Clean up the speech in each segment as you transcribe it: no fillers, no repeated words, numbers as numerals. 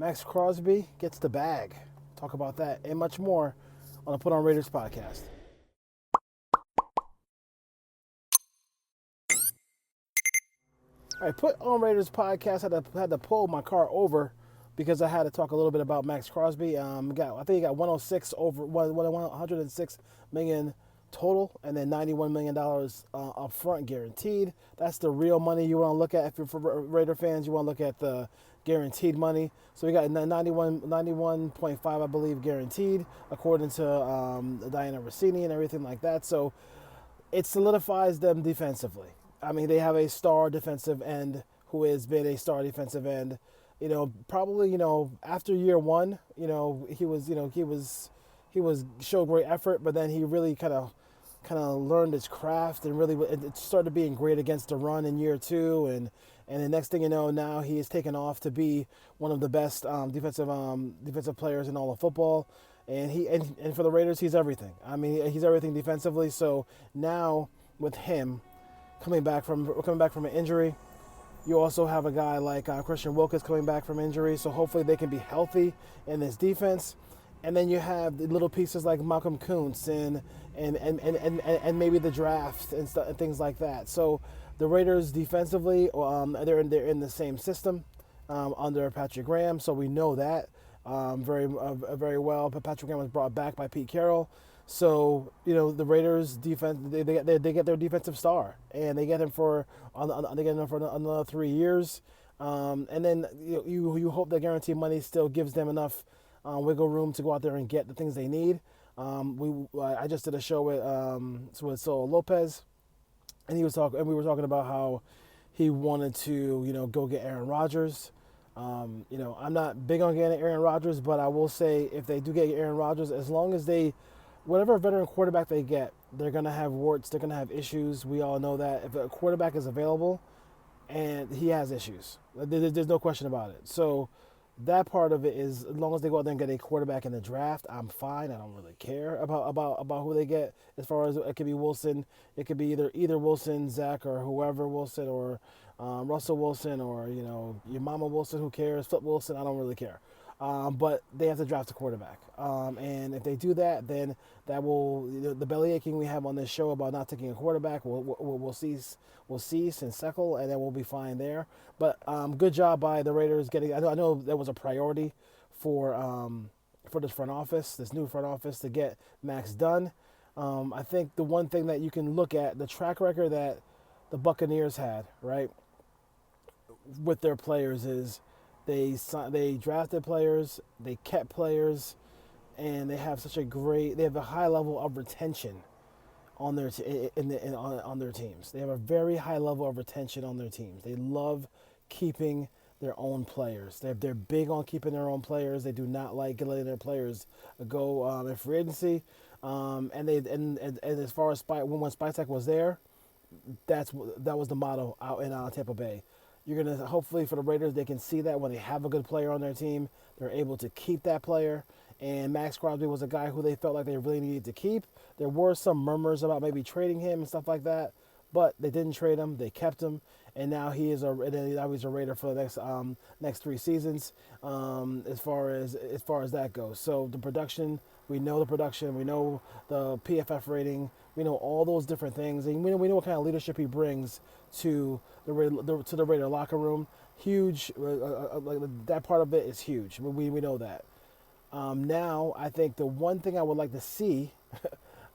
Maxx Crosby gets the bag. Talk about that and much more on the Put On Raiders podcast. All right, Put On Raiders podcast had to pull my car over because I had to talk a little bit about Maxx Crosby. I think he got 106 over 106 million total, and then $91 million up front guaranteed. That's the real money you want to look at. If you're for Raider fans, you want to look at the guaranteed money. So we got 91.5, I believe, guaranteed, according to Diana Rossini and everything like that. So it solidifies them defensively. I mean, they have a star defensive end who has been a star defensive end. Probably, after year one, he was showed great effort, but then he really kind of learned his craft and really it started being great against the run in year two, and the next thing you know, now he is taken off to be one of the best defensive players in all of football, and for the Raiders, he's everything. I mean, he's everything defensively. So now with him coming back from an injury, you also have a guy like Christian Wilkins coming back from injury, so hopefully they can be healthy in this defense. And then you have the little pieces like Malcolm Kuntz and maybe the draft and things like that. So the Raiders defensively, they're in the same system under Patrick Graham, so we know that very well. But Patrick Graham was brought back by Pete Carroll. So the Raiders defense, they get their defensive star, and they get him for another 3 years, and then you hope that guaranteed money still gives them enough wiggle room to go out there and get the things they need. I just did a show with Saul Lopez, and we were talking about how he wanted to go get Aaron Rodgers. I'm not big on getting Aaron Rodgers, but I will say if they do get Aaron Rodgers, as long as whatever veteran quarterback they get, they're going to have warts, they're going to have issues. We all know that. If a quarterback is available and he has issues, there's no question about it. So that part of it is, as long as they go out there and get a quarterback in the draft, I'm fine. I don't really care about who they get. As far as it could be Wilson, it could be either Wilson, Zach, or whoever Wilson, or Russell Wilson, or your mama Wilson. Who cares? Flip Wilson. I don't really care. But they have to draft a quarterback. And if they do that, then that will the belly aching we have on this show about not taking a quarterback will cease and settle, and then we'll be fine there. But good job by the Raiders getting. I know that was a priority for this front office, this new front office, to get Max done. I think the one thing that you can look at, the track record that the Buccaneers had, right, with their players is they drafted players, they kept players, and they have a high level of retention on their on their teams. They have a very high level of retention on their teams. They love keeping their own players. They're big on keeping their own players. They do not like letting their players go in free agency. And as far as when Spytek was there, that was the motto out in Tampa Bay. You're going to, hopefully for the Raiders, they can see that when they have a good player on their team, they're able to keep that player. And Maxx Crosby was a guy who they felt like they really needed to keep. There were some murmurs about maybe trading him and stuff like that, but they didn't trade him. They kept him, and now he's a Raider for the next 3 seasons. As far as that goes, so the production, we know the production, we know the PFF rating, we know all those different things, and we know what kind of leadership he brings to the Raider locker room. Huge, like that part of it is huge. We know that. Now, I think the one thing I would like to see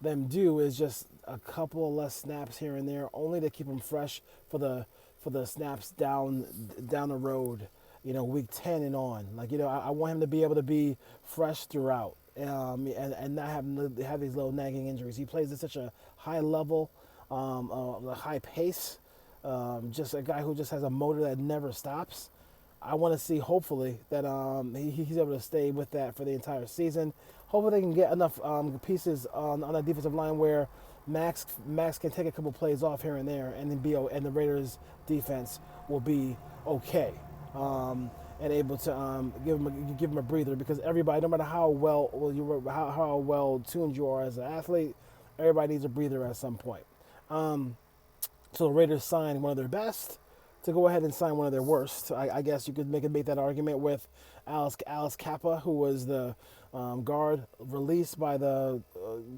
them do is just a couple of less snaps here and there, only to keep them fresh for the snaps down the road. Week 10 and on. I want him to be able to be fresh throughout, and not have these little nagging injuries. He plays at such a high level, a high pace. Just a guy who just has a motor that never stops. I want to see, hopefully, that he's able to stay with that for the entire season. Hopefully they can get enough pieces on that defensive line where Max can take a couple plays off here and there, and the Raiders defense will be okay, and able to give him a breather, because everybody, no matter how well tuned you are as an athlete, everybody needs a breather at some point. So the Raiders signed one of their best to go ahead and sign one of their worst. I guess you could make that argument with Alice Kappa, who was the guard released by the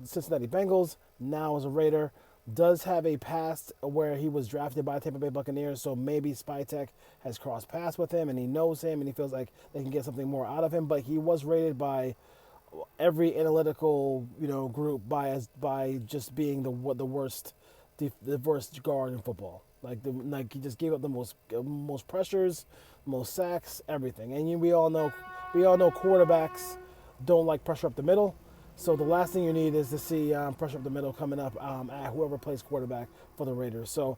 Cincinnati Bengals, now is a Raider. Does have a past where he was drafted by the Tampa Bay Buccaneers, so maybe Spytech has crossed paths with him and he knows him and he feels like they can get something more out of him. But he was rated by every analytical group by just being the worst the worst guard in football. Like he just gave up the most pressures, most sacks, everything. And we all know quarterbacks don't like pressure up the middle. So the last thing you need is to see pressure up the middle coming up at whoever plays quarterback for the Raiders. So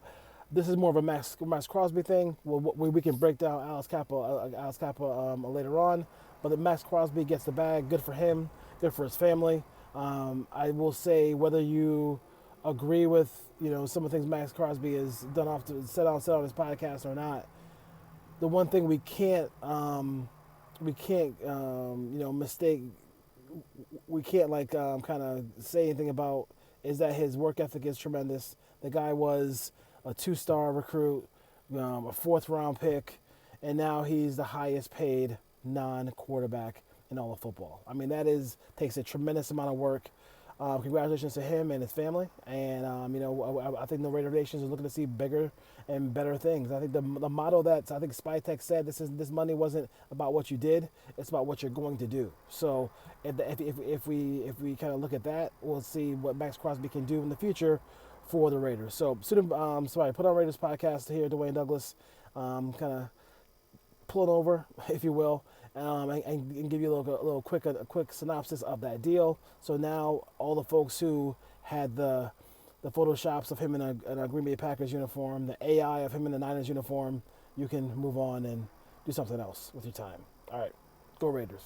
this is more of a Maxx Crosby thing. We can break down Alice Kappa later on. But the Maxx Crosby gets the bag. Good for him. Good for his family. I will say whether you agree with some of the things Maxx Crosby has done said on his podcast or not. The one thing mistake we can't kind of say anything about is that his work ethic is tremendous. The guy was a 2-star recruit, a 4th-round pick, and now he's the highest paid non-quarterback in all of football. I mean, takes a tremendous amount of work. Congratulations to him and his family. And, I think the Raider Nation is looking to see bigger and better things. I think the motto that I think Spytech said, this money wasn't about what you did, it's about what you're going to do. So if we kind of look at that, we'll see what Maxx Crosby can do in the future for the Raiders. So, put on Raiders podcast here, Dwayne Douglas, kind of pulling over, if you will, and give you a quick synopsis of that deal. So now all the folks who had the photoshops of him in a Green Bay Packers uniform, the AI of him in the Niners uniform, you can move on and do something else with your time. All right, go Raiders.